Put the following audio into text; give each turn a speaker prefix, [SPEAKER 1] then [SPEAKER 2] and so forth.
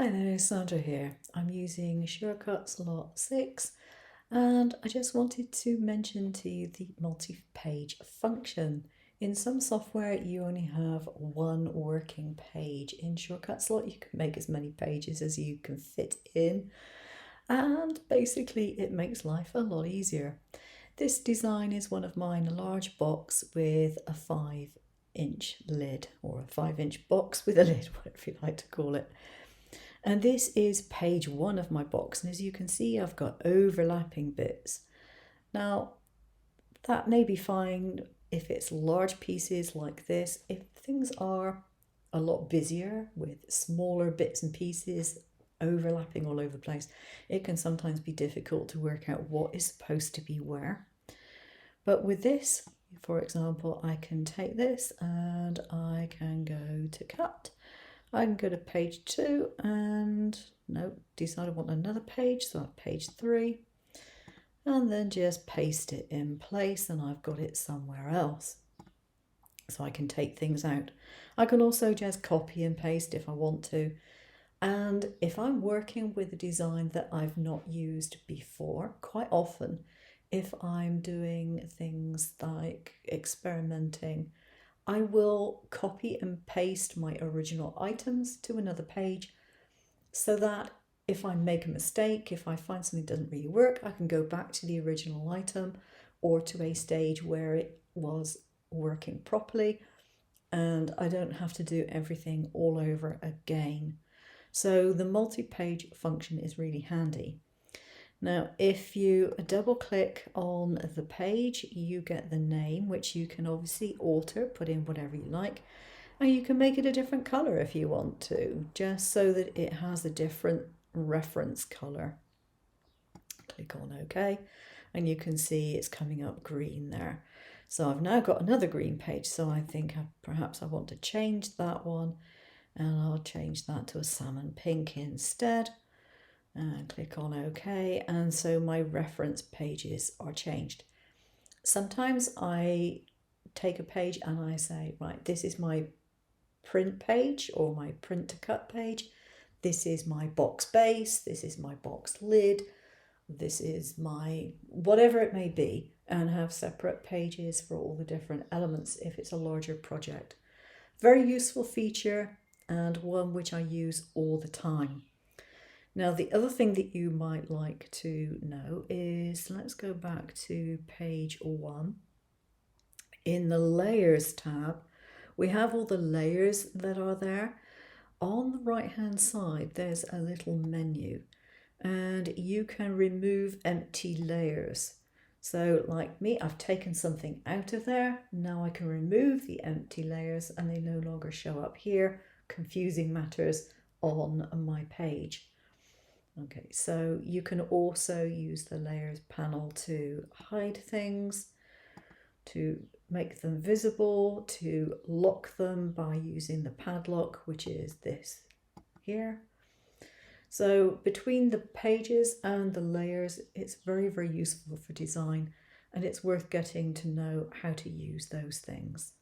[SPEAKER 1] Hi there, Sandra here. I'm using Shortcuts Lot 6 and I just wanted to mention to you the multi-page function. In some software you only have one working page. In Shortcuts Lot you can make as many pages as you can fit in, and basically it makes life a lot easier. This design is one of mine, a large box with a 5-inch lid, or a 5-inch box with a lid, whatever you like to call it. And this is page 1 of my box, and as you can see I've got overlapping bits. Now that may be fine if it's large pieces like this. If things are a lot busier with smaller bits and pieces overlapping all over the place, it can sometimes be difficult to work out what is supposed to be where. But with this, for example, I can take this and I can go to cut. I can go to page 2 and decide I want another page, so I have page 3, and then just paste it in place and I've got it somewhere else. So I can take things out. I can also just copy and paste if I want to. And if I'm working with a design that I've not used before, quite often, if I'm doing things like experimenting, I will copy and paste my original items to another page so that if I make a mistake, if I find something doesn't really work, I can go back to the original item or to a stage where it was working properly, and I don't have to do everything all over again. So the multi-page function is really handy. Now, if you double click on the page, you get the name, which you can obviously alter, put in whatever you like, and you can make it a different color if you want to, just so that it has a different reference color. Click on OK, and you can see it's coming up green there. So I've now got another green page, so I think perhaps I want to change that one, and I'll change that to a salmon pink instead. And click on OK, and so my reference pages are changed. Sometimes I take a page and I say, right, this is my print page or my print to cut page. This is my box base, this is my box lid, this is my whatever it may be, and have separate pages for all the different elements if it's a larger project. Very useful feature, and one which I use all the time. Now, the other thing that you might like to know is, let's go back to page 1. In the layers tab, we have all the layers that are there. On the right hand side, there's a little menu, and you can remove empty layers. So like me, I've taken something out of there. Now I can remove the empty layers and they no longer show up here, confusing matters on my page. Okay, so you can also use the layers panel to hide things, to make them visible, to lock them by using the padlock, which is this here. So between the pages and the layers, it's very, very useful for design, and it's worth getting to know how to use those things.